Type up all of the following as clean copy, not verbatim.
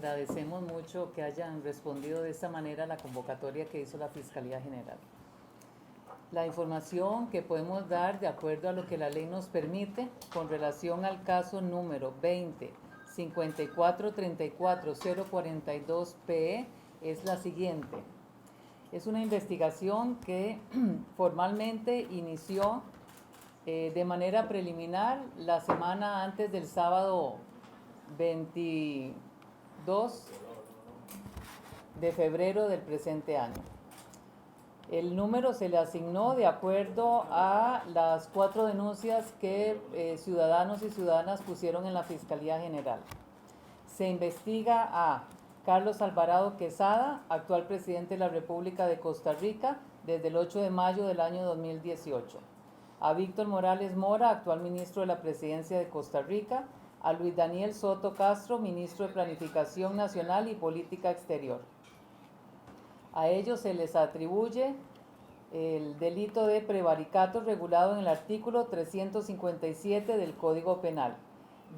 agradecemos mucho que hayan respondido de esta manera a la convocatoria que hizo la Fiscalía General. La información que podemos dar de acuerdo a lo que la ley nos permite con relación al caso número 20-5434-042-PE es la siguiente. Es una investigación que formalmente inició de manera preliminar la semana antes del sábado 22 de febrero del presente año. El número se le asignó de acuerdo a las 4 denuncias que ciudadanos y ciudadanas pusieron en la Fiscalía General. Se investiga a Carlos Alvarado Quesada, actual presidente de la República de Costa Rica, desde el 8 de mayo del año 2018. A Víctor Morales Mora, actual ministro de la Presidencia de Costa Rica. A Luis Daniel Soto Castro, ministro de Planificación Nacional y Política Exterior. A ellos se les atribuye el delito de prevaricato regulado en el artículo 357 del Código Penal.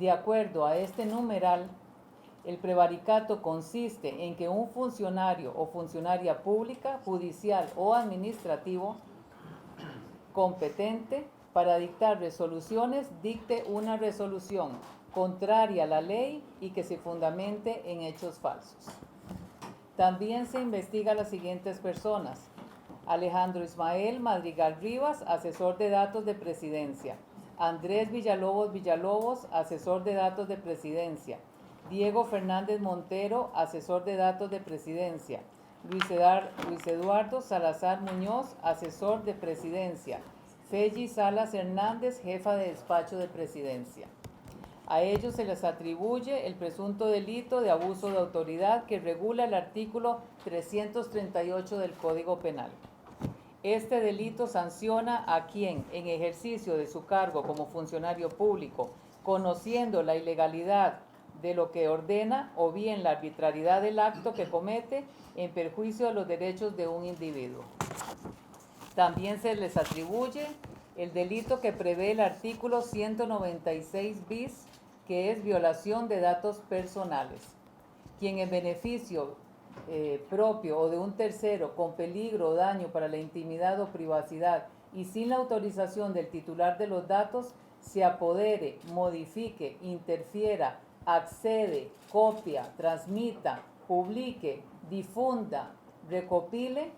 De acuerdo a este numeral, el prevaricato consiste en que un funcionario o funcionaria pública, judicial o administrativo competente para dictar resoluciones dicte una resolución contraria a la ley y que se fundamente en hechos falsos. También se investiga a las siguientes personas: Alejandro Ismael Madrigal Rivas, asesor de datos de Presidencia; Andrés Villalobos, asesor de datos de Presidencia; Diego Fernández Montero, asesor de datos de Presidencia; Luis Eduardo Salazar Muñoz, asesor de Presidencia; Felly Salas Hernández, jefa de despacho de Presidencia. A ellos se les atribuye el presunto delito de abuso de autoridad que regula el artículo 338 del Código Penal. Este delito sanciona a quien, en ejercicio de su cargo como funcionario público, conociendo la ilegalidad de lo que ordena o bien la arbitrariedad del acto que comete en perjuicio de los derechos de un individuo. También se les atribuye el delito que prevé el artículo 196 bis, que es violación de datos personales. Quien en beneficio propio o de un tercero, con peligro o daño para la intimidad o privacidad y sin la autorización del titular de los datos, se apodere, modifique, interfiera, accede, copia, transmita, publique, difunda, recopile,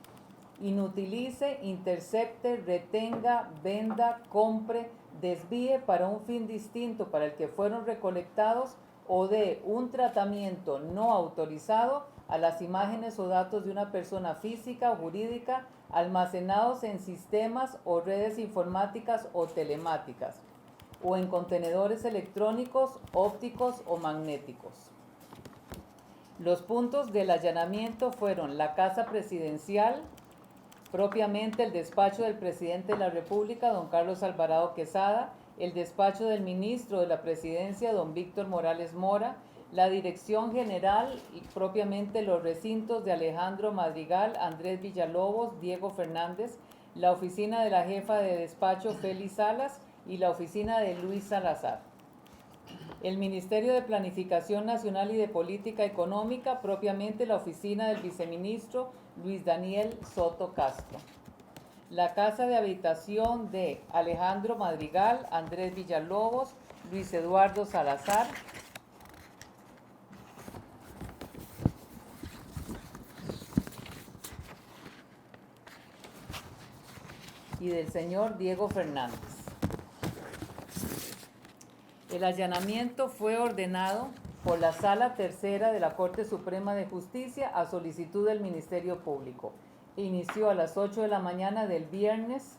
inutilice, intercepte, retenga, venda, compre, desvíe para un fin distinto para el que fueron recolectados o dé un tratamiento no autorizado a las imágenes o datos de una persona física o jurídica almacenados en sistemas o redes informáticas o telemáticas o en contenedores electrónicos, ópticos o magnéticos. Los puntos del allanamiento fueron la Casa Presidencial, propiamente el despacho del presidente de la República, don Carlos Alvarado Quesada, el despacho del ministro de la Presidencia, don Víctor Morales Mora, la Dirección General y propiamente los recintos de Alejandro Madrigal, Andrés Villalobos, Diego Fernández, la oficina de la jefa de despacho Felly Salas y la oficina de Luis Salazar. El Ministerio de Planificación Nacional y de Política Económica, propiamente la oficina del viceministro Luis Daniel Soto Castro. La Casa de Habitación de Alejandro Madrigal, Andrés Villalobos, Luis Eduardo Salazar. Y del señor Diego Fernández. El allanamiento fue ordenado por la Sala Tercera de la Corte Suprema de Justicia a solicitud del Ministerio Público. Inició a las 8 de la mañana del viernes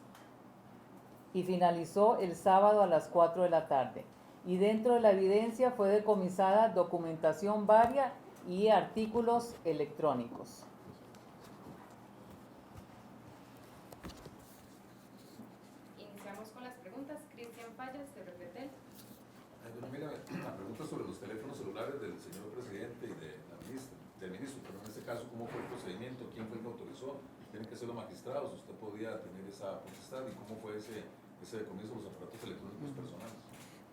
y finalizó el sábado a las 4 de la tarde. Y dentro de la evidencia fue decomisada documentación varia y artículos electrónicos. Iniciamos con las preguntas. Cristian Fallas, de Repetel. Mira, la pregunta sobre los teléfonos celulares del señor presidente y del ministro, pero en este caso, ¿cómo fue el procedimiento? ¿Quién fue el que autorizó? Tienen que ser los magistrados, usted podía tener esa potestad, ¿y cómo fue ese decomiso de los aparatos electrónicos personales?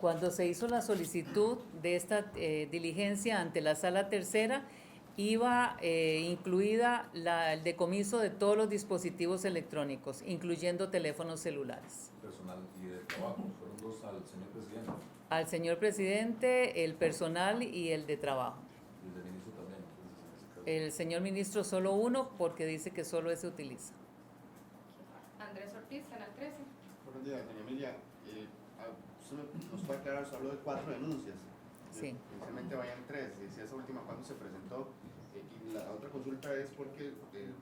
Cuando se hizo la solicitud de esta diligencia ante la Sala Tercera, iba incluida el decomiso de todos los dispositivos electrónicos, incluyendo teléfonos celulares. Personal y de trabajo, fueron dos al señor presidente. Al señor presidente, el personal y el de trabajo. Y el del ministro también. Entonces, en ese caso. El señor ministro solo uno porque dice que solo ese utiliza. Andrés Ortiz, Canal 13. Buenos días, doña Emilia. Usted nos puede aclarar, se habló de 4 denuncias. Sí. Inicialmente vayan 3, y si esa última cuándo se presentó. Y la otra consulta es porque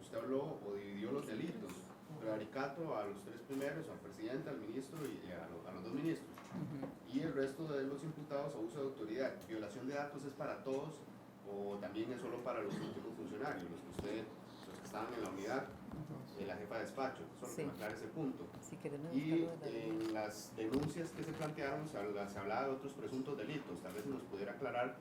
usted habló o dividió los delitos, prevaricato a los 3 primeros, al presidente, al ministro y a los 2 ministros. Y el resto de los imputados, abuso de autoridad, violación de datos, ¿es para todos o también es solo para los últimos funcionarios, los que estaban en la unidad, la jefa de despacho? Solo que me aclare ese punto. Si queremos Y buscarlo de la- en las denuncias que se plantearon se hablaba de otros presuntos delitos. Tal vez nos pudiera aclarar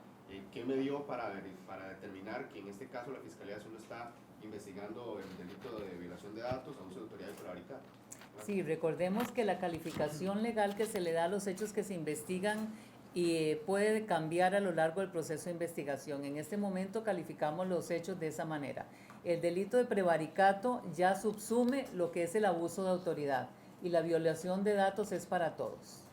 qué me dio para determinar que en este caso la Fiscalía solo está investigando el delito de violación de datos, abuso de autoridad y prevaricato. Sí, recordemos que la calificación legal que se le da a los hechos que se investigan puede cambiar a lo largo del proceso de investigación. En este momento calificamos los hechos de esa manera. El delito de prevaricato ya subsume lo que es el abuso de autoridad y la violación de datos es para todos.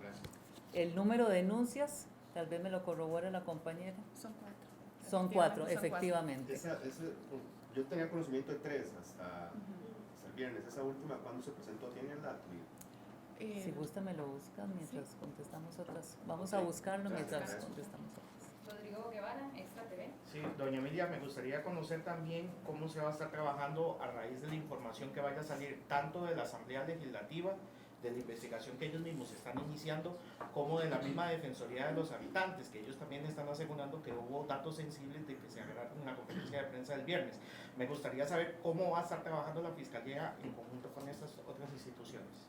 Gracias. El número de denuncias, tal vez me lo corrobora la compañera. Son 4. Son 4, efectivamente. Yo tenía conocimiento de 3 hasta el viernes. Esa última, ¿cuándo se presentó? ¿Tiene el dato? Si gusta me lo busca mientras contestamos otras. Vamos Ok. a buscarlo Gracias. mientras contestamos otras. Rodrigo Guevara, Extra TV. Sí, doña Emilia, me gustaría conocer también cómo se va a estar trabajando a raíz de la información que vaya a salir tanto de la Asamblea Legislativa, de la investigación que ellos mismos están iniciando, como de la misma Defensoría de los Habitantes, que ellos también están asegurando que hubo datos sensibles de que se agarraron en la conferencia de prensa del viernes. Me gustaría saber cómo va a estar trabajando la Fiscalía en conjunto con estas otras instituciones.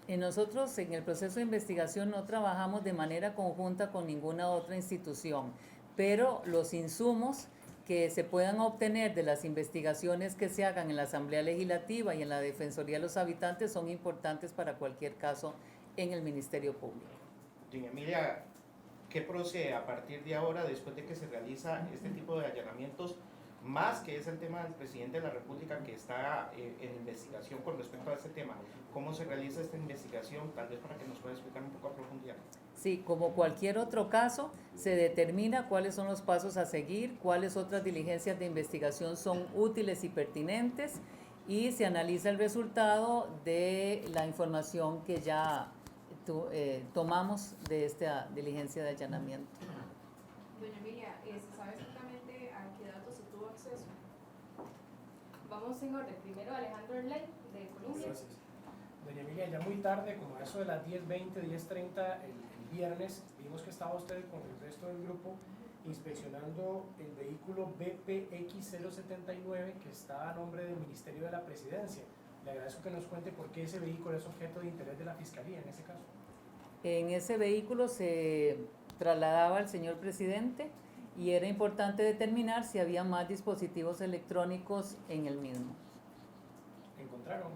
Nosotros en el proceso de investigación no trabajamos de manera conjunta con ninguna otra institución, pero los insumos que se puedan obtener de las investigaciones que se hagan en la Asamblea Legislativa y en la Defensoría de los Habitantes son importantes para cualquier caso en el Ministerio Público. Doña Emilia, ¿qué procede a partir de ahora después de que se realiza este tipo de allanamientos? Más que es el tema del presidente de la República que está en investigación con respecto a este tema. ¿Cómo se realiza esta investigación? Tal vez para que nos pueda explicar un poco a profundidad. Sí, como cualquier otro caso, se determina cuáles son los pasos a seguir, cuáles otras diligencias de investigación son útiles y pertinentes y se analiza el resultado de la información que ya tomamos de esta diligencia de allanamiento. Doña Emilia, ¿se sabe exactamente a qué datos se tuvo acceso? Vamos en orden. Primero Alejandro Erley, de Colombia. Gracias. Doña Emilia, ya muy tarde, como a eso de las 10:20, 10:30, el viernes, vimos que estaba usted con el resto del grupo inspeccionando el vehículo BPX079 que está a nombre del Ministerio de la Presidencia. Le agradezco que nos cuente por qué ese vehículo es objeto de interés de la Fiscalía en ese caso. En ese vehículo se trasladaba al señor presidente y era importante determinar si había más dispositivos electrónicos en el mismo. ¿Encontraron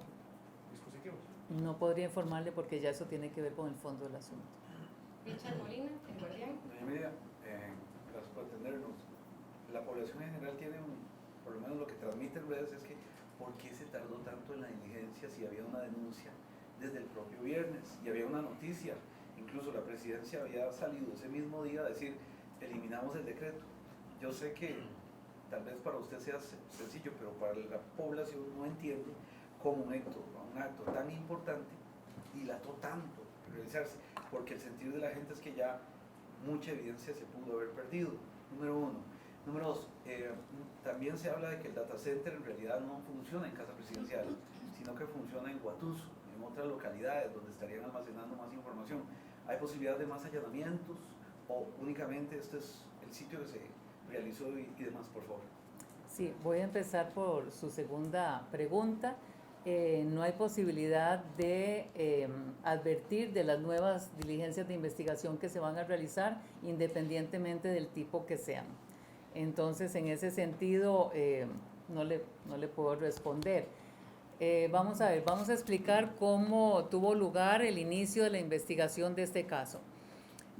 dispositivos? No podría informarle porque ya eso tiene que ver con el fondo del asunto. Richard Molina, El Guardián. Doña Emilia, gracias por atendernos. La población en general tiene por lo menos lo que transmite en redes es que ¿por qué se tardó tanto en la diligencia si había una denuncia desde el propio viernes y había una noticia? Incluso la presidencia había salido ese mismo día a decir eliminamos el decreto. Yo sé que tal vez para usted sea sencillo, pero para la población no entiende cómo un acto tan importante dilató tanto en realizarse, porque el sentir de la gente es que ya mucha evidencia se pudo haber perdido, número uno. Número dos, también se habla de que el data center en realidad no funciona en Casa Presidencial, sino que funciona en Guatuso, en otras localidades donde estarían almacenando más información. ¿Hay posibilidad de más allanamientos o únicamente este es el sitio que se realizó y demás, por favor? Sí, voy a empezar por su segunda pregunta. No hay posibilidad de advertir de las nuevas diligencias de investigación que se van a realizar independientemente del tipo que sean. Entonces, en ese sentido, no le puedo responder. Vamos a ver, vamos a explicar cómo tuvo lugar el inicio de la investigación de este caso.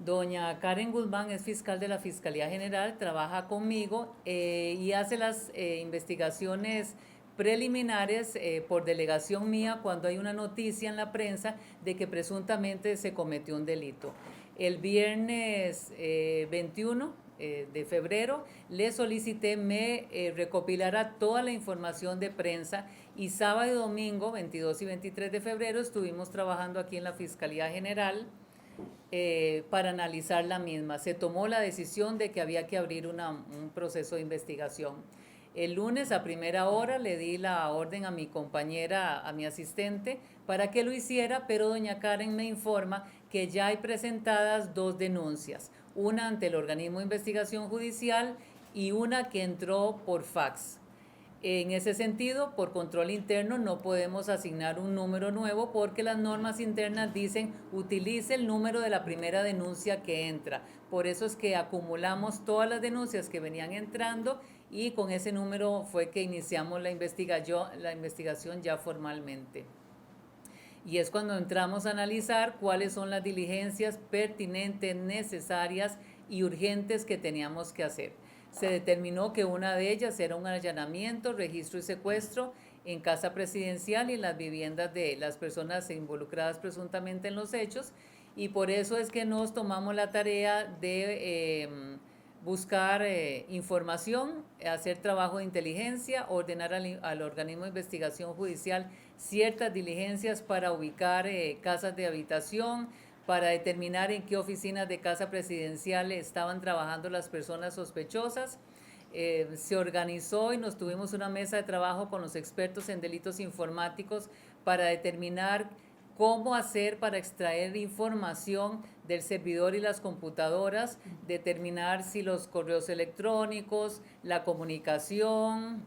Doña Karen Guzmán es fiscal de la Fiscalía General, trabaja conmigo y hace las investigaciones preliminares por delegación mía cuando hay una noticia en la prensa de que presuntamente se cometió un delito. El viernes 21 de febrero le solicité me recopilara toda la información de prensa y sábado y domingo 22 y 23 de febrero estuvimos trabajando aquí en la Fiscalía General para analizar la misma. Se tomó la decisión de que había que abrir un proceso de investigación. El lunes a primera hora le di la orden a mi compañera, a mi asistente, para que lo hiciera, pero doña Karen me informa que ya hay presentadas 2 denuncias, una ante el organismo de investigación judicial y una que entró por fax. En ese sentido, por control interno no podemos asignar un número nuevo porque las normas internas dicen utilice el número de la primera denuncia que entra. Por eso es que acumulamos todas las denuncias que venían entrando y con ese número fue que iniciamos la investigación ya formalmente. Y es cuando entramos a analizar cuáles son las diligencias pertinentes, necesarias y urgentes que teníamos que hacer. Se determinó que una de ellas era un allanamiento, registro y secuestro en casa presidencial y en las viviendas de las personas involucradas presuntamente en los hechos, y por eso es que nos tomamos la tarea de buscar información, hacer trabajo de inteligencia, ordenar al organismo de investigación judicial ciertas diligencias para ubicar casas de habitación, para determinar en qué oficinas de casa presidencial estaban trabajando las personas sospechosas. Se organizó y nos tuvimos una mesa de trabajo con los expertos en delitos informáticos para determinar cómo hacer para extraer información del servidor y las computadoras, determinar si los correos electrónicos, la comunicación,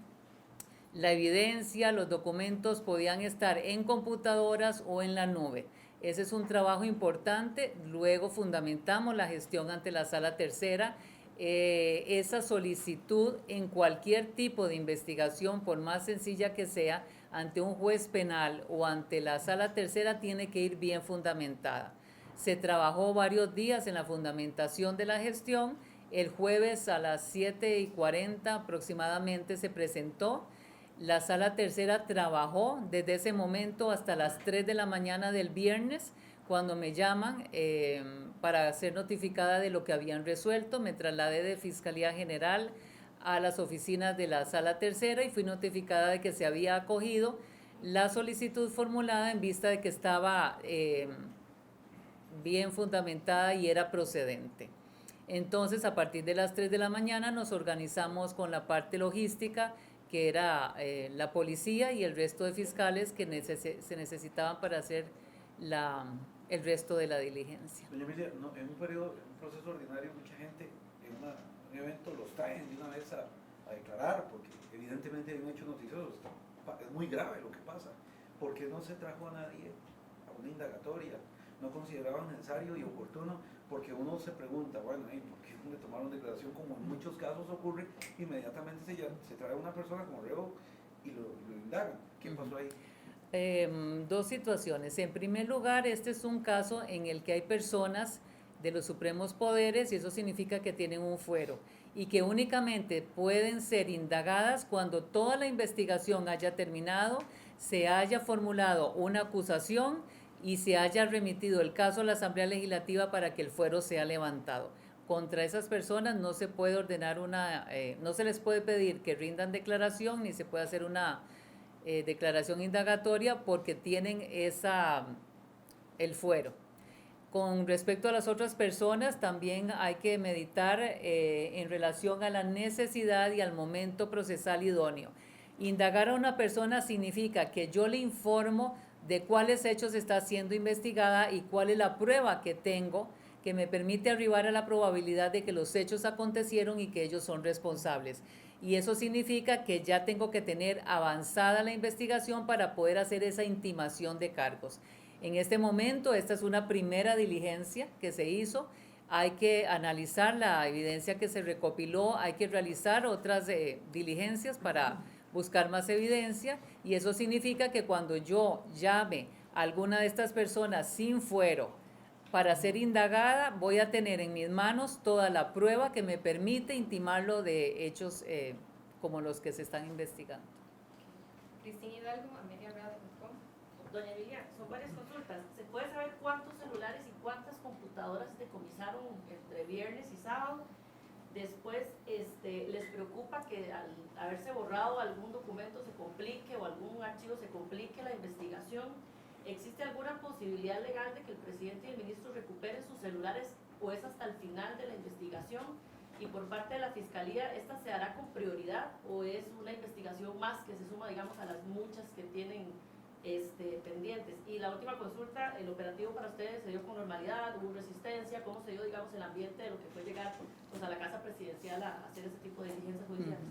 la evidencia, los documentos podían estar en computadoras o en la nube. Ese es un trabajo importante. Luego fundamentamos la gestión ante la Sala Tercera. Esa solicitud en cualquier tipo de investigación, por más sencilla que sea, ante un juez penal o ante la Sala Tercera, tiene que ir bien fundamentada. Se trabajó varios días en la fundamentación de la gestión. El jueves a las 7:40 aproximadamente se presentó. La Sala Tercera trabajó desde ese momento hasta las 3 de la mañana del viernes, cuando me llaman para ser notificada de lo que habían resuelto. Me trasladé de Fiscalía General a las oficinas de la Sala Tercera y fui notificada de que se había acogido la solicitud formulada en vista de que estaba bien fundamentada y era procedente. Entonces, a partir de las 3 de la mañana nos organizamos con la parte logística, que era la policía y el resto de fiscales que se necesitaban para hacer el resto de la diligencia. Doña Emilia, no, en un proceso ordinario, mucha gente en un evento los traen de una vez a declarar, porque evidentemente hay un hecho noticioso, es muy grave lo que pasa. ¿Por qué no se trajo a nadie a una indagatoria? ¿No consideraban necesario y oportuno? Porque uno se pregunta, bueno, ¿por qué no le tomaron declaración? Como en muchos casos ocurre, inmediatamente se trae a una persona como reo y lo indagan. ¿Qué pasó ahí? 2 situaciones. En primer lugar, este es un caso en el que hay personas de los supremos poderes y eso significa que tienen un fuero y que únicamente pueden ser indagadas cuando toda la investigación haya terminado, se haya formulado una acusación y se haya remitido el caso a la Asamblea Legislativa para que el fuero sea levantado. Contra esas personas no se puede ordenar no se les puede pedir que rindan declaración ni se puede hacer una declaración indagatoria porque tienen el fuero. Con respecto a las otras personas, también hay que meditar en relación a la necesidad y al momento procesal idóneo. Indagar a una persona significa que yo le informo de cuáles hechos está siendo investigada y cuál es la prueba que tengo que me permite arribar a la probabilidad de que los hechos acontecieron y que ellos son responsables. Y eso significa que ya tengo que tener avanzada la investigación para poder hacer esa intimación de cargos. En este momento, esta es una primera diligencia que se hizo. Hay que analizar la evidencia que se recopiló, hay que realizar otras diligencias para buscar más evidencia, y eso significa que cuando yo llame a alguna de estas personas sin fuero para ser indagada voy a tener en mis manos toda la prueba que me permite intimarlo de hechos como los que se están investigando. Cristina Hidalgo, AmeliaRadio.com. Doña Emilia, son varias consultas. ¿Se puede saber cuántos celulares y cuántas computadoras decomisaron entre viernes y sábado? Después, ¿les preocupa que al haberse borrado algún documento se complique o algún archivo se complique la investigación? ¿Existe alguna posibilidad legal de que el presidente y el ministro recuperen sus celulares o es hasta el final de la investigación? Y por parte de la Fiscalía, ¿esta se hará con prioridad o es una investigación más que se suma, digamos, a las muchas que tienen pendientes? Y la última consulta, ¿el operativo para ustedes se dio con normalidad? ¿Hubo resistencia? ¿Cómo se dio, digamos, el ambiente de lo que fue llegar pues, a la Casa Presidencial a hacer ese tipo de diligencias judiciales?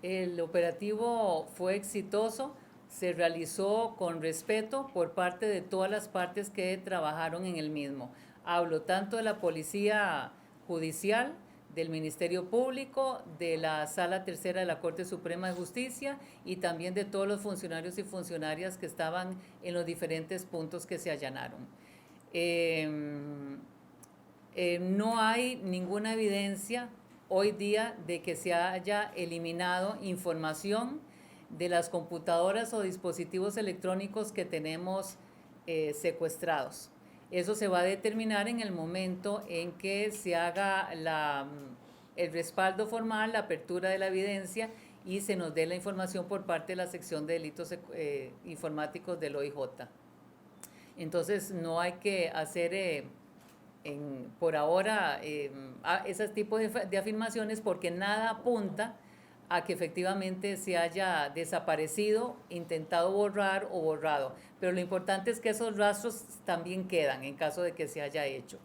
El operativo fue exitoso, se realizó con respeto por parte de todas las partes que trabajaron en el mismo. Hablo tanto de la Policía Judicial, del Ministerio Público, de la Sala Tercera de la Corte Suprema de Justicia y también de todos los funcionarios y funcionarias que estaban en los diferentes puntos que se allanaron. No hay ninguna evidencia hoy día de que se haya eliminado información de las computadoras o dispositivos electrónicos que tenemos secuestrados. Eso se va a determinar en el momento en que se haga el respaldo formal, la apertura de la evidencia y se nos dé la información por parte de la sección de delitos informáticos del OIJ. Entonces no hay que hacer por ahora ese tipo de afirmaciones porque nada apunta a que efectivamente se haya desaparecido, intentado borrar o borrado. Pero lo importante es que esos rastros también quedan en caso de que se haya hecho.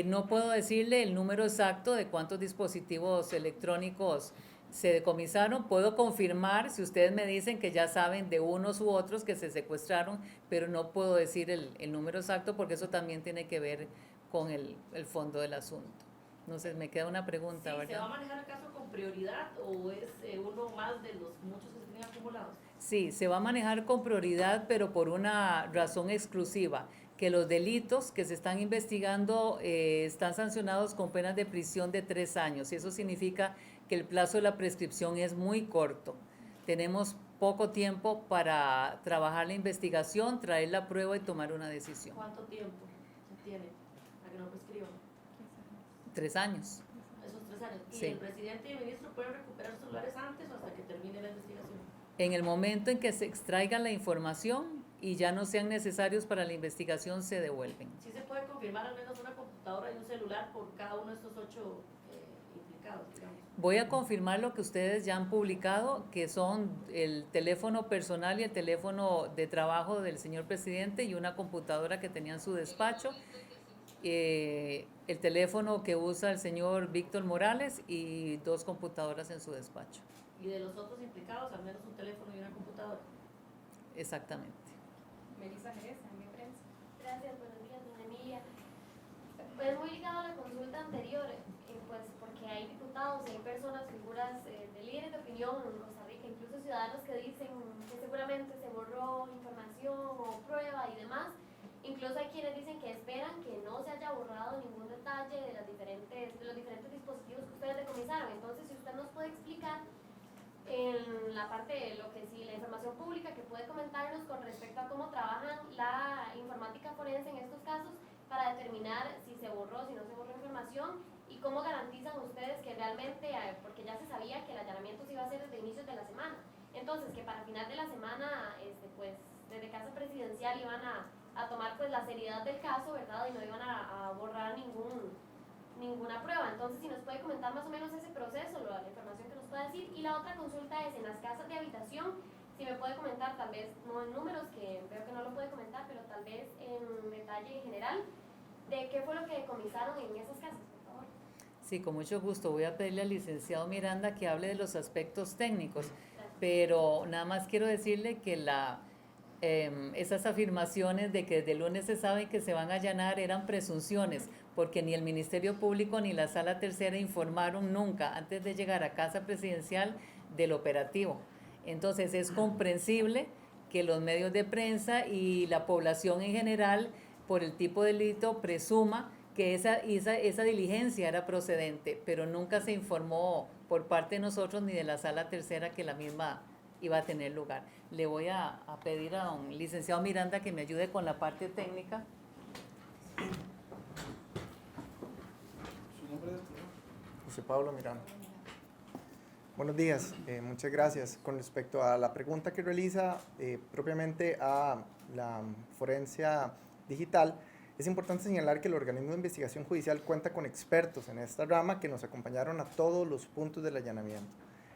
No puedo decirle el número exacto de cuántos dispositivos electrónicos se decomisaron. Puedo confirmar si ustedes me dicen que ya saben de unos u otros que se secuestraron, pero no puedo decir el número exacto porque eso también tiene que ver con el fondo del asunto. No sé, me queda una pregunta, Sí, ¿verdad? ¿se va a manejar el caso con prioridad o es uno más de los muchos que se tienen acumulados? Sí, se va a manejar con prioridad, pero por una razón exclusiva, que los delitos que se están investigando están sancionados con penas de prisión de 3 años. Y eso significa que el plazo de la prescripción es muy corto. Tenemos poco tiempo para trabajar la investigación, traer la prueba y tomar una decisión. ¿Cuánto tiempo se tiene para que no prescriban? 3 años. Esos 3 años. ¿Y Sí. el presidente y el ministro pueden recuperar sus celulares antes o hasta que termine la investigación? En el momento en que se extraiga la información y ya no sean necesarios para la investigación, se devuelven. Sí se puede confirmar al menos una computadora y un celular por cada uno de estos 8 implicados, digamos. Voy a confirmar lo que ustedes ya han publicado, que son el teléfono personal y el teléfono de trabajo del señor presidente y una computadora que tenía en su despacho, el teléfono que usa el señor Víctor Morales y 2 computadoras en su despacho. Y de los otros implicados, al menos un teléfono y una computadora. Exactamente. Melissa Jerez, AMB Prensa. Gracias, buenos días, doña Emilia. Pues muy ligado a la consulta anterior, pues porque hay diputados y hay personas, figuras de líderes de opinión en Costa Rica, incluso ciudadanos que dicen que seguramente se borró información o prueba y demás. Incluso hay quienes dicen que esperan que no se haya borrado ningún detalle de los diferentes dispositivos que ustedes decomisaron. Entonces, si usted nos puede explicar en la parte de lo que sí, la información pública, que puede comentarnos con respecto a cómo trabajan la informática forense en estos casos para determinar si se borró, si no se borró información y cómo garantizan ustedes que realmente, porque ya se sabía que el allanamiento se iba a hacer desde inicios de la semana, entonces que para final de la semana, pues desde Casa Presidencial iban a tomar pues la seriedad del caso, ¿verdad? Y no iban a borrar ninguna prueba. Entonces, si nos puede comentar más o menos ese proceso, la información que nos pueda decir. Y la otra consulta es en las casas de habitación, si me puede comentar, tal vez no en números, que veo que no lo puede comentar, pero tal vez en detalle general, de qué fue lo que decomisaron en esas casas, por favor. Sí, con mucho gusto. Voy a pedirle al licenciado Miranda que hable de los aspectos técnicos, pero nada más quiero decirle que esas afirmaciones de que desde el lunes se sabe que se van a allanar eran presunciones, porque ni el Ministerio Público ni la Sala Tercera informaron nunca, antes de llegar a Casa Presidencial, del operativo. Entonces es comprensible que los medios de prensa y la población en general por el tipo de delito, presuma que esa diligencia era procedente, pero nunca se informó por parte de nosotros ni de la Sala Tercera que la misma iba a tener lugar. Le voy a pedir a don licenciado Miranda que me ayude con la parte técnica. ¿Su nombre es? José Pablo Miranda. Buenos días, muchas gracias. Con respecto a la pregunta que realiza propiamente a la forencia digital, es importante señalar que el organismo de investigación judicial cuenta con expertos en esta rama que nos acompañaron a todos los puntos del allanamiento.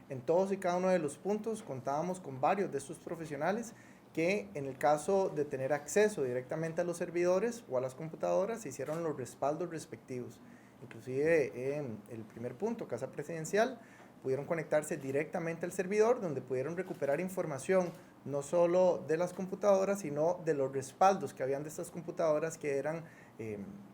En todos y cada uno de los puntos contábamos con varios de estos profesionales que en el caso de tener acceso directamente a los servidores o a las computadoras hicieron los respaldos respectivos. Inclusive en el primer punto, Casa Presidencial, pudieron conectarse directamente al servidor donde pudieron recuperar información no solo de las computadoras, sino de los respaldos que habían de estas computadoras que eran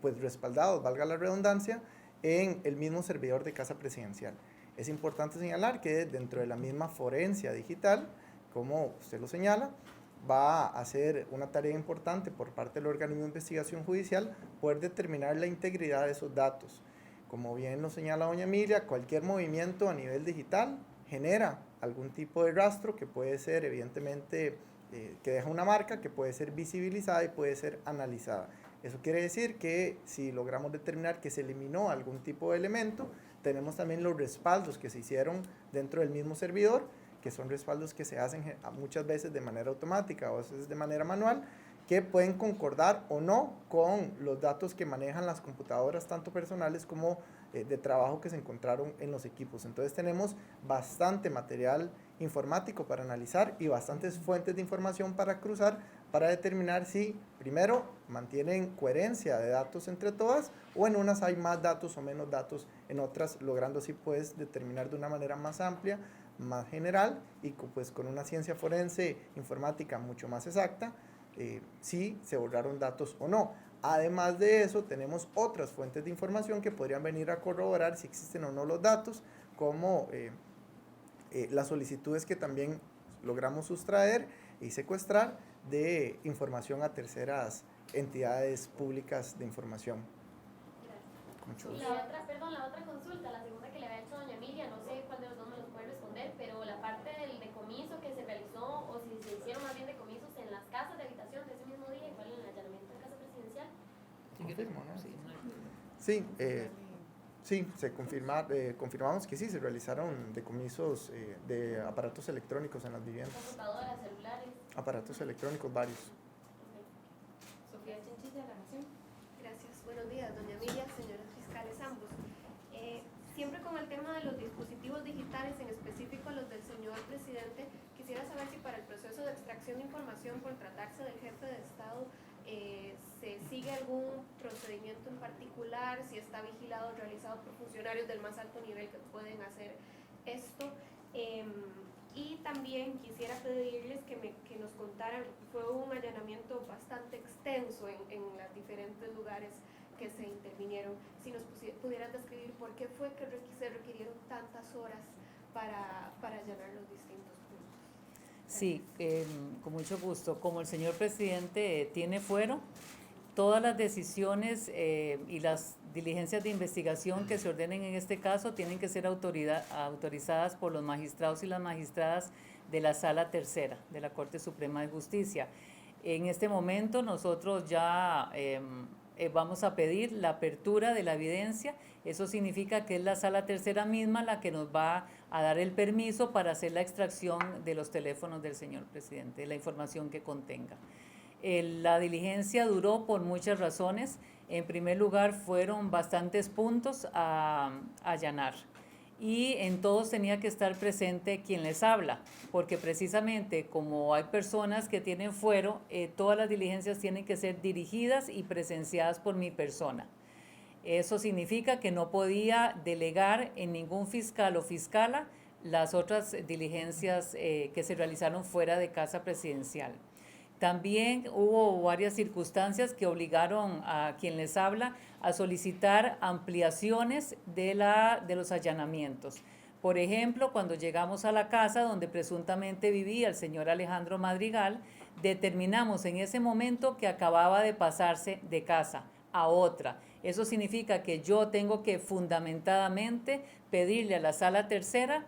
pues respaldados, valga la redundancia, en el mismo servidor de Casa Presidencial. Es importante señalar que dentro de la misma forencia digital, como usted lo señala, va a ser una tarea importante por parte del organismo de investigación judicial poder determinar la integridad de esos datos. Como bien lo señala doña Emilia, cualquier movimiento a nivel digital genera algún tipo de rastro que puede ser evidentemente, que deja una marca, que puede ser visibilizada y puede ser analizada. Eso quiere decir que si logramos determinar que se eliminó algún tipo de elemento, tenemos también los respaldos que se hicieron dentro del mismo servidor, que son respaldos que se hacen muchas veces de manera automática o a veces de manera manual, que pueden concordar o no con los datos que manejan las computadoras, tanto personales como de trabajo que se encontraron en los equipos. Entonces tenemos bastante material informático para analizar y bastantes fuentes de información para cruzar, para determinar si, primero, mantienen coherencia de datos entre todas, o en unas hay más datos o menos datos en otras, logrando así pues determinar de una manera más amplia, más general y pues con una ciencia forense informática mucho más exacta, si se borraron datos o no. Además de eso, tenemos otras fuentes de información que podrían venir a corroborar si existen o no los datos, como las solicitudes que también logramos sustraer y secuestrar de información a terceras entidades públicas de información. Mucho gusto. La otra consulta, la segunda que le había hecho doña Emilia, no sé cuál de los dos me los puede responder, pero la parte del decomiso que se realizó, o si se hicieron más bien decomisos en las casas de habitación de ese mismo día, igual en el allanamiento de Casa Presidencial. Confirmo, ¿no? Sí, confirmamos que sí, se realizaron decomisos de aparatos electrónicos en las viviendas. Computadoras, celulares. Aparatos electrónicos varios. Sofía Chinchilla, La Nación. Gracias. Buenos días, doña Emilia, señores fiscales ambos. Siempre con el tema de los dispositivos digitales, en específico los del señor presidente, quisiera saber si para el proceso de extracción de información por tratarse del jefe de Estado se sigue algún procedimiento en particular, si está vigilado o realizado por funcionarios del más alto nivel que pueden hacer esto. Y también quisiera pedirles que nos contaran, fue un allanamiento bastante extenso en los diferentes lugares que se intervinieron, si nos pudieran describir por qué fue que se requirieron tantas horas para allanar los distintos puntos. Sí, con mucho gusto. Como el señor presidente tiene fuero, todas las decisiones y las diligencias de investigación que se ordenen en este caso tienen que ser autorizadas por los magistrados y las magistradas de la Sala Tercera de la Corte Suprema de Justicia. En este momento nosotros ya vamos a pedir la apertura de la evidencia. Eso significa que es la Sala Tercera misma la que nos va a dar el permiso para hacer la extracción de los teléfonos del señor presidente, de la información que contenga. La diligencia duró por muchas razones. En primer lugar, fueron bastantes puntos a allanar y en todos tenía que estar presente quien les habla, porque precisamente como hay personas que tienen fuero, todas las diligencias tienen que ser dirigidas y presenciadas por mi persona. Eso significa que no podía delegar en ningún fiscal o fiscala las otras diligencias que se realizaron fuera de Casa Presidencial. También hubo varias circunstancias que obligaron a quien les habla a solicitar ampliaciones de los allanamientos. Por ejemplo, cuando llegamos a la casa donde presuntamente vivía el señor Alejandro Madrigal, determinamos en ese momento que acababa de pasarse de casa a otra. Eso significa que yo tengo que fundamentadamente pedirle a la sala tercera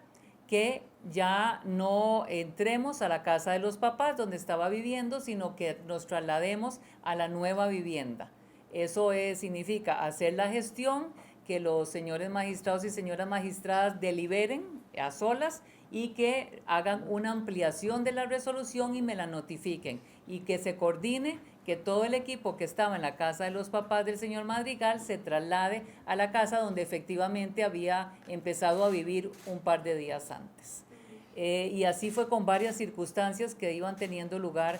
que ya no entremos a la casa de los papás donde estaba viviendo, sino que nos traslademos a la nueva vivienda. Eso significa hacer la gestión, que los señores magistrados y señoras magistradas deliberen a solas y que hagan una ampliación de la resolución y me la notifiquen, y que se coordine que todo el equipo que estaba en la casa de los papás del señor Madrigal se traslade a la casa donde efectivamente había empezado a vivir un par de días antes. Y así fue con varias circunstancias que iban teniendo lugar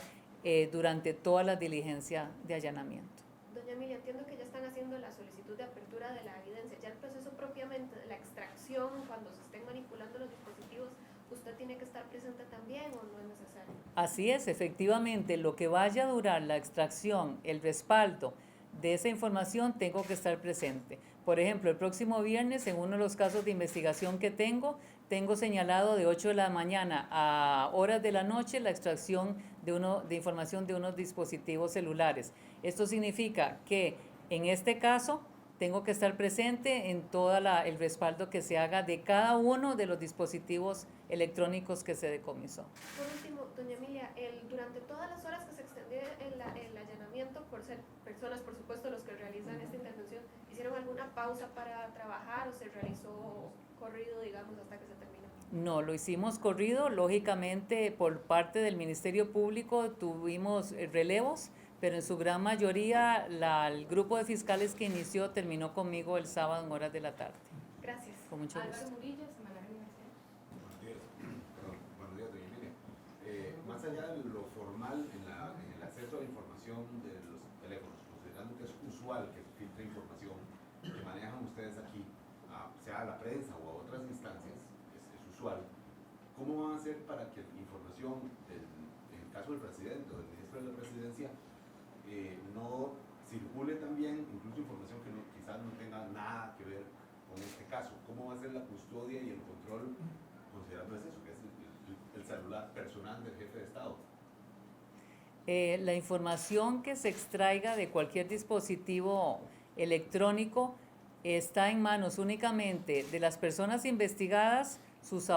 durante toda la diligencia de allanamiento. Doña Emilia, entiendo que ya están haciendo la solicitud de apertura de la evidencia. Ya el proceso propiamente de la extracción, cuando se estén manipulando los dispositivos, ¿usted tiene que estar presente también o no es necesario? Así es, efectivamente, lo que vaya a durar la extracción, el respaldo de esa información, tengo que estar presente. Por ejemplo, el próximo viernes, en uno de los casos de investigación que tengo señalado de 8 de la mañana a horas de la noche la extracción de información de unos dispositivos celulares. Esto significa que en este caso tengo que estar presente en todo el respaldo que se haga de cada uno de los dispositivos electrónicos que se decomisó. Por último, doña Emilia, durante todas las horas que se extendió el allanamiento, por ser personas, por supuesto, los que realizan esta intervención, ¿hicieron alguna pausa para trabajar o se realizó corrido, digamos, hasta que se terminó? No, lo hicimos corrido. Lógicamente, por parte del Ministerio Público tuvimos relevos, pero en su gran mayoría el grupo de fiscales que inició terminó conmigo el sábado en horas de la tarde. Gracias. Con mucho gusto. Álvaro Murillo, Semanario Universidad. Buenos días, doña Emilia. Más allá de lo formal en el acceso a la información de los teléfonos, considerando que es usual que se filtre información que manejan ustedes aquí, sea a la prensa o a otras instancias, es usual, ¿cómo van a hacer para que la información, en el caso del presidente o del ministro de la presidencia, no circule también, incluso información que quizás no tenga nada que ver con este caso? ¿Cómo va a ser la custodia y el control, considerando eso, que es el celular personal del jefe de Estado? La información que se extraiga de cualquier dispositivo electrónico está en manos únicamente de las personas investigadas, sus